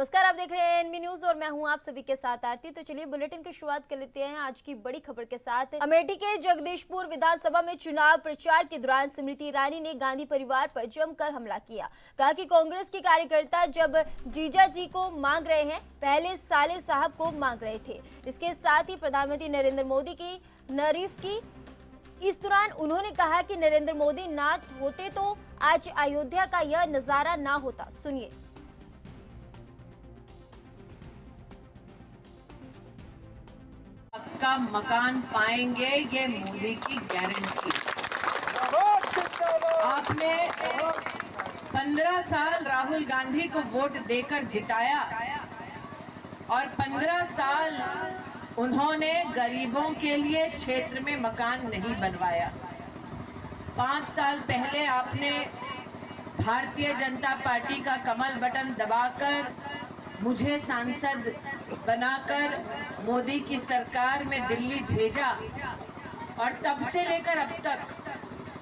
नमस्कार, आप देख रहे हैं एनबी न्यूज और मैं हूं आप सभी के साथ आरती। तो चलिए बुलेटिन की शुरुआत कर लेते हैं आज की बड़ी खबर के साथ। अमेठी के जगदीशपुर विधानसभा में चुनाव प्रचार के दौरान स्मृति ईरानी ने गांधी परिवार पर जमकर हमला किया। कहा कि कांग्रेस के कार्यकर्ता जब जीजा जी को मांग रहे हैं, पहले साले साहब को मांग रहे थे। इसके साथ ही प्रधानमंत्री नरेंद्र मोदी की तारीफ की। इस दौरान उन्होंने कहा कि नरेंद्र मोदी ना होते तो आज अयोध्या का यह नजारा ना होता। सुनिए। पक्का मकान पाएंगे, ये मोदी की गारंटी। आपने 15 साल राहुल गांधी को वोट देकर जिताया और 15 साल उन्होंने गरीबों के लिए क्षेत्र में मकान नहीं बनवाया। 5 साल पहले आपने भारतीय जनता पार्टी का कमल बटन दबाकर मुझे सांसद बनाकर मोदी की सरकार में दिल्ली भेजा और तब से लेकर अब तक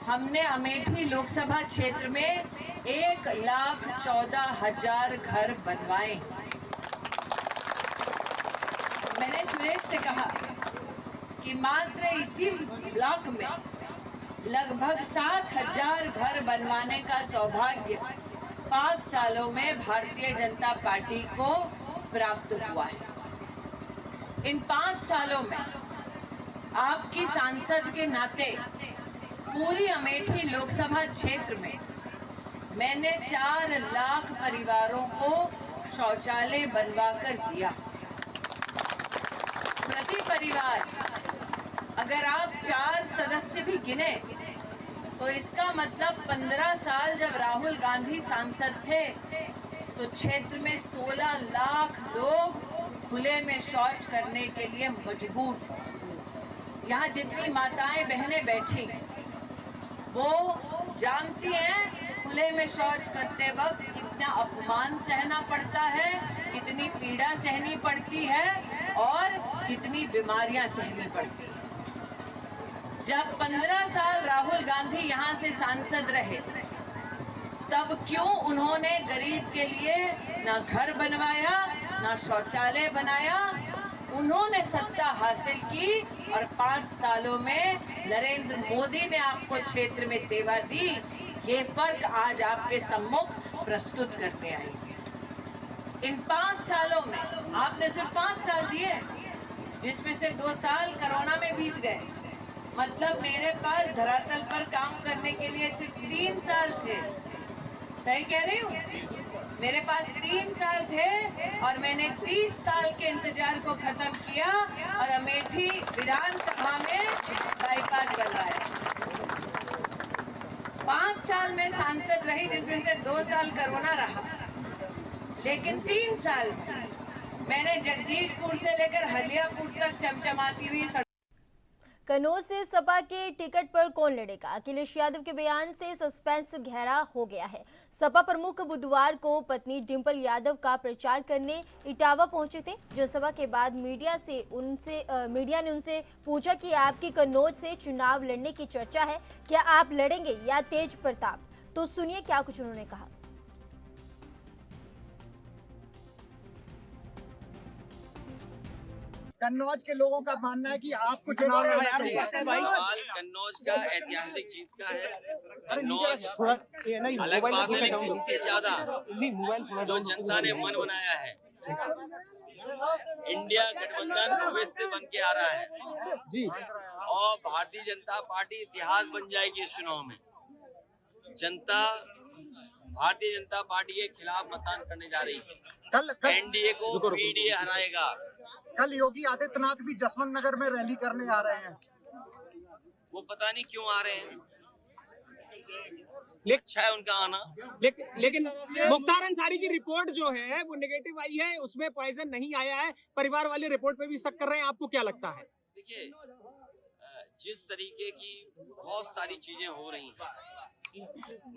हमने अमेठी लोकसभा क्षेत्र में 1,14,000 घर बनवाए। मैंने सुरेश से कहा कि मात्र इसी ब्लॉक में लगभग 7,000 घर बनवाने का सौभाग्य 5 सालों में भारतीय जनता पार्टी को प्राप्त हुआ है। इन 5 सालों में आपकी सांसद के नाते पूरी अमेठी लोकसभा क्षेत्र में मैंने 4 लाख परिवारों को शौचालय बनवाकर दिया। प्रति परिवार अगर आप 4 सदस्य भी गिने तो इसका मतलब 15 साल जब राहुल गांधी सांसद थे तो क्षेत्र में 16 लाख लोग खुले में शौच करने के लिए मजबूर थे। यहाँ जितनी माताएं बहनें बैठी वो जानती हैं खुले में शौच करते वक्त कितना अपमान सहना पड़ता है, कितनी पीड़ा सहनी पड़ती है और कितनी बीमारियां सहनी पड़ती है। जब 15 साल राहुल गांधी यहाँ से सांसद रहे तब क्यों उन्होंने गरीब के लिए ना घर बनवाया ना शौचालय बनाया। उन्होंने सत्ता हासिल की और 5 सालों में नरेंद्र मोदी ने आपको क्षेत्र में सेवा दी। ये फर्क आज आपके सम्मुख प्रस्तुत करते आए। इन 5 सालों में आपने सिर्फ 5 साल दिए, जिसमें से 2 साल कोरोना में बीत गए। मतलब मेरे पास धरातल पर काम करने के लिए सिर्फ 3 साल थे। सही कह रही हूँ? मेरे पास 3 साल थे और मैंने 30 साल के इंतजार को खत्म किया और अमेठी विधानसभा में बाईपास बनवाया। 5 साल में सांसद रही, जिसमें से 2 साल कोरोना रहा, लेकिन 3 साल मैंने जगदीशपुर से लेकर हलियापुर तक चमचमाती हुई। कन्नौज से सपा के टिकट पर कौन लड़ेगा? अखिलेश यादव के बयान से सस्पेंस गहरा हो गया है। सपा प्रमुख बुधवार को पत्नी डिंपल यादव का प्रचार करने इटावा पहुंचे थे। जनसभा के बाद मीडिया ने उनसे पूछा कि आपकी कन्नौज से चुनाव लड़ने की चर्चा है, क्या आप लड़ेंगे या तेज प्रताप? तो सुनिए क्या कुछ उन्होंने कहा। कन्नौज के लोगों का मानना है कि आपको चुनाव लड़ना चाहिए। सवाल कन्नौज का ऐतिहासिक जीत का है। कन्नौज अलग बात है, लेकिन उससे ज्यादा जो जनता ने मन बनाया है, इंडिया गठबंधन भविष्य से बन के आ रहा है जी, और भारतीय जनता पार्टी इतिहास बन जाएगी इस चुनाव में। जनता भारतीय जनता पार्टी के खिलाफ मतदान करने जा रही है। कल एनडीए को पीडीए हराएगा। कल योगी आदित्यनाथ भी जसवंत नगर में रैली करने आ रहे हैं। वो पता नहीं क्यों आ रहे हैं, अच्छा है उनका आना। लेकिन मुख्तार अंसारी की रिपोर्ट जो है वो नेगेटिव आई है, उसमें पॉइजन नहीं आया है। परिवार वाले रिपोर्ट पे भी शक कर रहे हैं, आपको क्या लगता है? देखिए, जिस तरीके की बहुत सारी चीजें हो रही हैं,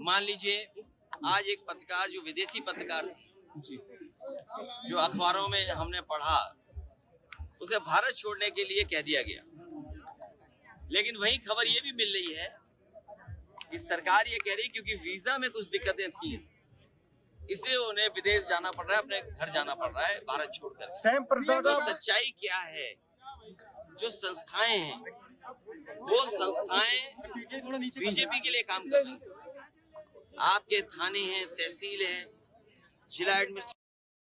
मान लीजिए आज एक पत्रकार जो विदेशी पत्रकार थी, जो अखबारों में हमने पढ़ा, उसे भारत छोड़ने के लिए कह दिया गया। लेकिन वही खबर ये भी मिल रही है कि सरकार ये कह रही क्योंकि वीजा में कुछ दिक्कतें थी इसलिए उन्हें विदेश जाना पड़ रहा है, अपने घर जाना पड़ रहा है भारत छोड़कर। सैम प्रसाद तो सच्चाई क्या है? जो संस्थाएं हैं वो संस्थाएं बीजेपी के लिए काम कर रही हैं। आपके थाने हैं, तहसील है, जिला एडमिनिस्ट्रेशन।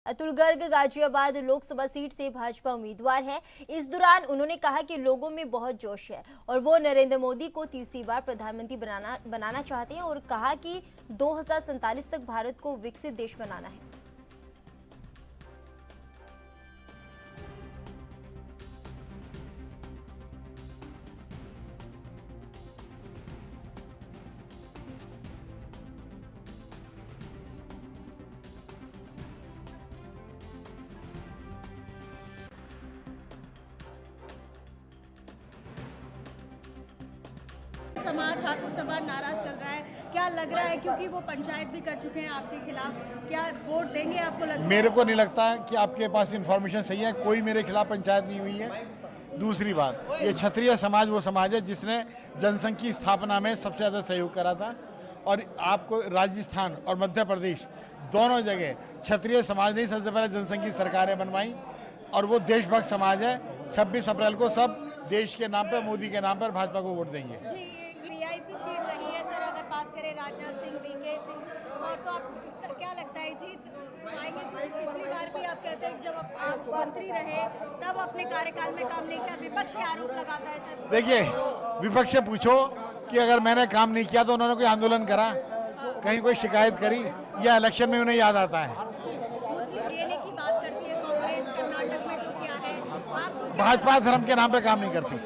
अतुल गर्ग गाजियाबाद लोकसभा सीट से भाजपा उम्मीदवार है। इस दौरान उन्होंने कहा कि लोगों में बहुत जोश है और वो नरेंद्र मोदी को तीसरी बार प्रधानमंत्री बनाना चाहते हैं और कहा कि 2047 तक भारत को विकसित देश बनाना है। समाज ठाकुर समाज नाराज चल रहा है, क्या लग रहा है? क्योंकि वो पंचायत भी कर चुके हैं आपके खिलाफ, क्या वोट देंगे आपको लगता है? मेरे को नहीं लगता कि आपके पास इन्फॉर्मेशन सही है। कोई मेरे खिलाफ पंचायत नहीं हुई है। दूसरी बात, ये क्षत्रिय समाज वो समाज है जिसने जनसंघ की स्थापना में सबसे ज़्यादा सहयोग करा था और आपको राजस्थान और मध्य प्रदेश दोनों जगह क्षत्रिय समाज ने सबसे पहले जनसंघ की सरकारें बनवाई और वो देशभक्त समाज है। 26 अप्रैल को सब देश के नाम पर, मोदी के नाम पर भाजपा को वोट देंगे। जी, वीआईपी सीट रही है सर, अगर बात करें राजनाथ सिंह, वीके सिंह, और तो आप क्या लगता है जीत पाएंगे? पिछली बार भी आप कहते हैं कि जब आप मंत्री रहे तब अपने कार्यकाल में काम नहीं किया, विपक्ष ये आरोप लगाता है सर। देखिए, विपक्ष से पूछो कि अगर मैंने काम नहीं किया तो उन्होंने कोई आंदोलन करा, कहीं कोई शिकायत करी, या इलेक्शन में उन्हें याद आता है? मुस्लिम डीएनए की बात करती है कांग्रेस, कर्नाटक में जो किया है, आप भाजपा धर्म के नाम पे काम नहीं करती।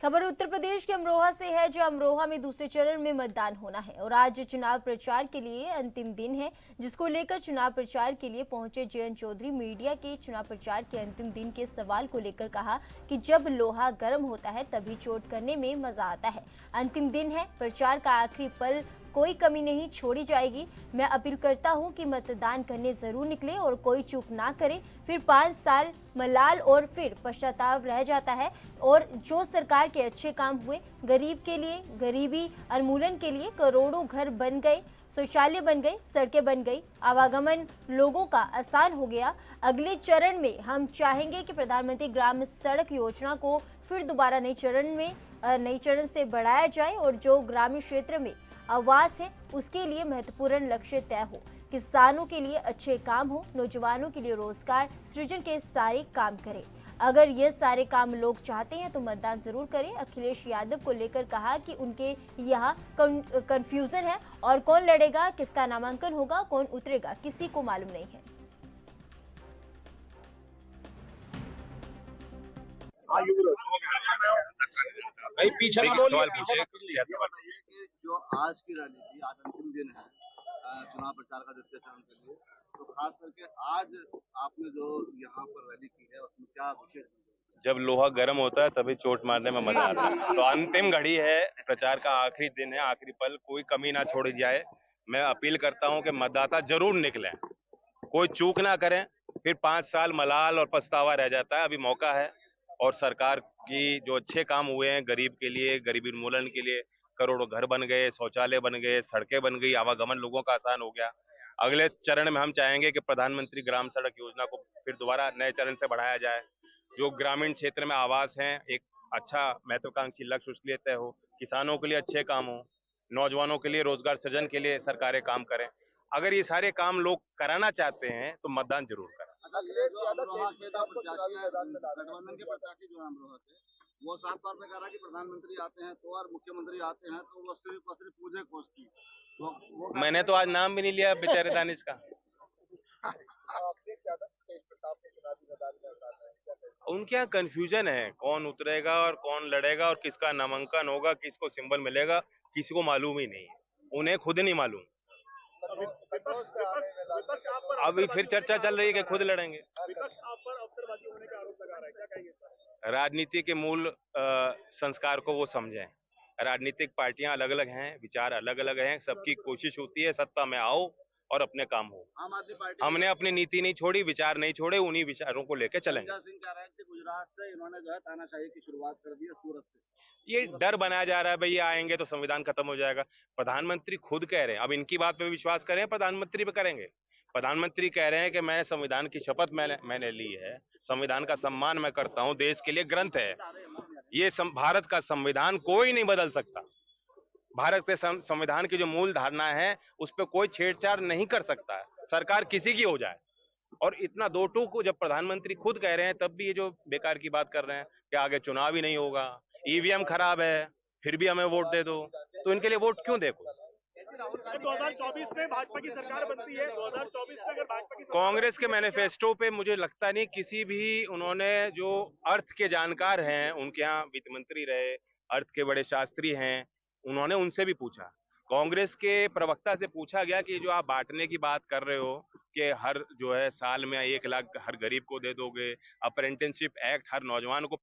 खबर उत्तर प्रदेश के अमरोहा से है, जो अमरोहा में दूसरे चरण में मतदान होना है और आज चुनाव प्रचार के लिए अंतिम दिन है, जिसको लेकर चुनाव प्रचार के लिए पहुंचे जयंत चौधरी मीडिया के चुनाव प्रचार के अंतिम दिन के सवाल को लेकर कहा कि जब लोहा गर्म होता है तभी चोट करने में मजा आता है। अंतिम दिन है, प्रचार का आखिरी पल, कोई कमी नहीं छोड़ी जाएगी। मैं अपील करता हूं कि मतदान करने जरूर निकले और कोई चूक ना करे, फिर 5 साल मलाल और फिर पश्चाताप रह जाता है। और जो सरकार के अच्छे काम हुए, गरीब के लिए, गरीबी उन्मूलन के लिए करोड़ों घर बन गए, शौचालय बन गए, सड़कें बन गई, आवागमन लोगों का आसान हो गया। अगले चरण में हम चाहेंगे कि प्रधानमंत्री ग्राम सड़क योजना को फिर दोबारा नई चरण से बढ़ाया जाए और जो ग्रामीण क्षेत्र में आवास है उसके लिए महत्वपूर्ण लक्ष्य तय हो, किसानों के लिए अच्छे काम हो, नौजवानों के लिए रोजगार सृजन के सारे काम करें। अगर ये सारे काम लोग चाहते हैं तो मतदान जरूर करें। अखिलेश यादव को लेकर कहा कि उनके यहाँ कंफ्यूजन है और कौन लड़ेगा, किसका नामांकन होगा, कौन उतरेगा, किसी को मालूम नहीं है। भाई पीछे ना बोलिए, जो आज की रणनीति, आज अंतिम दिन है चुनाव प्रचार का द्वितीय चरण के लिए, तो खास करके आज आपने जो यहाँ पर रैली की है उसमें क्या विशेष? जब लोहा गर्म होता है तभी चोट मारने में मजा आता है। तो अंतिम घड़ी है, प्रचार का आखिरी दिन है, आखिरी पल, कोई कमी ना छोड़ी जाए। मैं अपील करता हूं कि मतदाता जरूर निकलें, कोई चूक ना करें, फिर 5 साल मलाल और पछतावा रह जाता है। अभी मौका है और सरकार की जो अच्छे काम हुए हैं गरीब के लिए, गरीबी उन्मूलन के लिए, करोड़ों घर बन गए, शौचालय बन गए, सड़कें बन गई, आवागमन लोगों का आसान हो गया। अगले चरण में हम चाहेंगे कि प्रधानमंत्री ग्राम सड़क योजना को फिर दोबारा नए चरण से बढ़ाया जाए। जो ग्रामीण क्षेत्र में आवास हैं, एक अच्छा महत्वाकांक्षी लक्ष्य उसके लिए तय हो, किसानों के लिए अच्छे काम हो, नौजवानों के लिए रोजगार सृजन के लिए सरकारें काम करें। अगर ये सारे काम लोग कराना चाहते हैं तो मतदान जरूर करें। गठबंधन के प्रत्याशी जो है अमरोहा के, वो साफ तौर पे कह रहा है कि प्रधानमंत्री आते हैं तो और मुख्यमंत्री आते हैं तो वो सिर्फ पूजे कोष की। तो मैंने तो आज नाम भी नहीं लिया बेचारे दानिश का। उनके यहाँ कंफ्यूजन है, कौन उतरेगा और कौन लड़ेगा और किसका नामांकन होगा, किसको सिंबल मिलेगा, किसी को मालूम ही नहीं है, उन्हें खुद नहीं मालूम। अभी फिर चर्चा चल रही है कि खुद लड़ेंगे। राजनीति के मूल संस्कार को वो समझें। राजनीतिक पार्टियां अलग अलग हैं, विचार अलग अलग हैं, सबकी कोशिश होती है सत्ता में आओ और अपने काम हो। आम आदमी पार्टी हमने अपनी नीति नहीं छोड़ी, विचार नहीं छोड़े, उन्हीं विचारों को लेकर चलेंगे। सिंह कह रहे हैं कि गुजरात से इन्होंने जो है तानाशाही की शुरुआत कर दी है सूरत से, ये डर बनाया जा रहा है, भैया आएंगे तो संविधान खत्म हो जाएगा। प्रधानमंत्री खुद कह रहे हैं, अब इनकी बात पे विश्वास करें, प्रधानमंत्री पे करेंगे। प्रधानमंत्री कह रहे हैं कि मैं संविधान की शपथ मैंने ली है, संविधान का सम्मान मैं करता हूं, देश के लिए ग्रंथ है ये। भारत का संविधान कोई नहीं बदल सकता। भारत के संविधान की जो मूल धारणा है उस पर कोई छेड़छाड़ नहीं कर सकता है, सरकार किसी की हो जाए। और इतना दो टूक जब प्रधानमंत्री खुद कह रहे हैं, तब भी ये जो बेकार की बात कर रहे हैं कि आगे चुनाव ही नहीं होगा, ईवीएम खराब है, फिर भी हमें वोट दे दो, तो इनके लिए वोट क्यों देखो। 2024 में भाजपा की सरकार बनती है, 2024 में अगर भाजपा की कांग्रेस के मैनिफेस्टो पे मुझे लगता नहीं किसी भी, उन्होंने जो अर्थ के जानकार हैं, उनके यहाँ वित्त मंत्री रहे, अर्थ के बड़े शास्त्री हैं, उन्होंने उनसे भी पूछा। कांग्रेस के प्रवक्ता से पूछा गया कि जो आप बांटने की बात कर रहे हो कि हर जो है साल में 1 लाख हर गरीब को दे दोगे, अप्रेंटिसशिप एक्ट हर नौजवान को।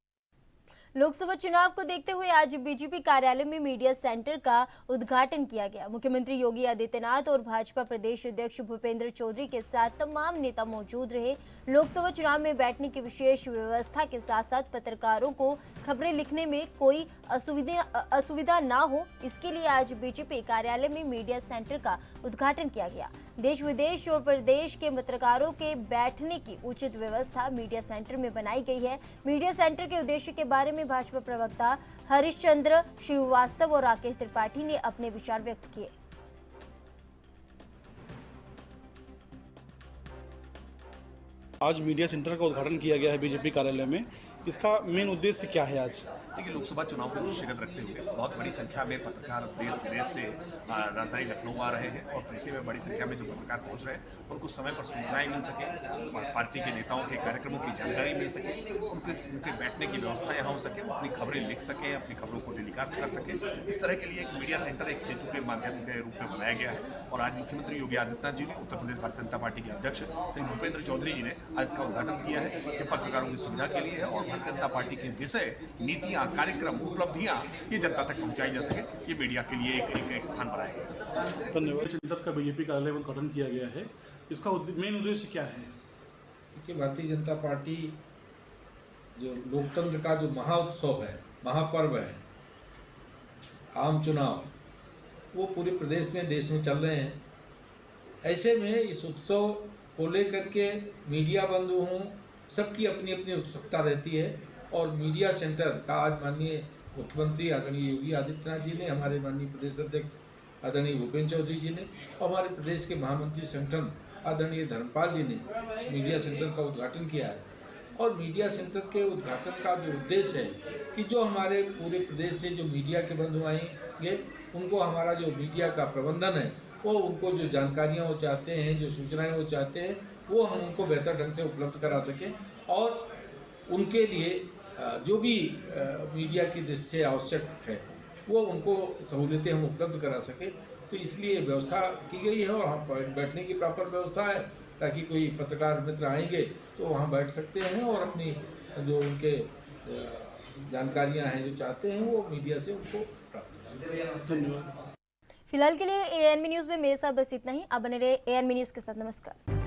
लोकसभा चुनाव को देखते हुए आज बीजेपी कार्यालय में मीडिया सेंटर का उद्घाटन किया गया। मुख्यमंत्री योगी आदित्यनाथ और भाजपा प्रदेश अध्यक्ष भूपेंद्र चौधरी के साथ तमाम नेता मौजूद रहे। लोकसभा चुनाव में बैठने की विशेष व्यवस्था के साथ साथ पत्रकारों को खबरें लिखने में कोई असुविधा ना हो, इसके लिए आज बीजेपी कार्यालय में मीडिया सेंटर का उद्घाटन किया गया। देश विदेश और प्रदेश के पत्रकारों के बैठने की उचित व्यवस्था मीडिया सेंटर में बनाई गई है। मीडिया सेंटर के उद्देश्य के बारे में भाजपा प्रवक्ता हरिश्चंद्र श्रीवास्तव और राकेश त्रिपाठी ने अपने विचार व्यक्त किए। आज मीडिया सेंटर का उद्घाटन किया गया है बीजेपी कार्यालय में। इसका मेन उद्देश्य क्या है आज? देखिए, लोकसभा चुनाव को दृष्टिगत रखते हुए बहुत बड़ी संख्या में पत्रकार देश विदेश से राजधानी लखनऊ आ रहे हैं और ऐसे में बड़ी संख्या में जो पत्रकार पहुंच रहे हैं उनको समय पर सूचनाएं मिल सके, पार्टी के नेताओं के कार्यक्रमों की जानकारी मिल सके, उनके बैठने की व्यवस्था यहाँ हो सके, वो अपनी खबरें लिख सकें, अपनी खबरों को टेलीकास्ट कर सकें। इस तरह के लिए एक मीडिया सेंटर एक सेतु के माध्यम के रूप में बनाया गया है। और आज मुख्यमंत्री योगी आदित्यनाथ जी ने, उत्तर प्रदेश भारतीय जनता पार्टी के अध्यक्ष श्री भूपेंद्र चौधरी जी ने आज इसका उद्घाटन किया है कि पत्रकारों की सुविधा के लिए है और भारतीय जनता पार्टी के विषय, नीतियां, कार्यक्रम, उपलब्धियां ये जनता तक पहुंचाई जा सके, ये मीडिया के लिए एक स्थान बनाया गया। धन्यवाद। सेंटर का बीजेपी कार्यालय में उद्घाटन किया गया है, इसका मेन उद्देश्य क्या है? क्योंकि भारतीय जनता पार्टी जो लोकतंत्र का जो महाउत्सव है, महापर्व है, आम चुनाव, वो पूरे प्रदेश में, देश में चल रहे हैं। ऐसे में इस उत्सव को लेकर के मीडिया बंधुओं सबकी अपनी अपनी उत्सुकता रहती है और मीडिया सेंटर का आज माननीय मुख्यमंत्री आदरणीय योगी आदित्यनाथ जी ने, हमारे माननीय प्रदेश अध्यक्ष आदरणीय भूपेंद्र चौधरी जी ने और हमारे प्रदेश के महामंत्री संगठन आदरणीय धर्मपाल जी ने मीडिया सेंटर का उद्घाटन किया है। और मीडिया सेंटर के उद्घाटन का जो उद्देश्य है कि जो हमारे पूरे प्रदेश से जो मीडिया के बंधु आएंगे उनको हमारा जो मीडिया का प्रबंधन है, वो उनको जो जानकारियाँ वो चाहते हैं, जो सूचनाएँ वो चाहते हैं, वो हम उनको बेहतर ढंग से उपलब्ध करा सकें और उनके लिए जो भी मीडिया की दृष्टि से आवश्यक है वो उनको सहूलियतें हम उपलब्ध करा सकें। तो इसलिए व्यवस्था की गई है और वहाँ बैठने की प्रॉपर व्यवस्था है ताकि कोई पत्रकार मित्र आएंगे तो वहाँ बैठ सकते हैं और अपनी जो उनके जानकारियाँ हैं जो चाहते हैं वो मीडिया से उनको प्राप्त हो। धन्यवाद। फिलहाल के लिए ANB न्यूज़ में मेरे साथ बस इतना ही। आप बने रहे ANB न्यूज़ के साथ। नमस्कार।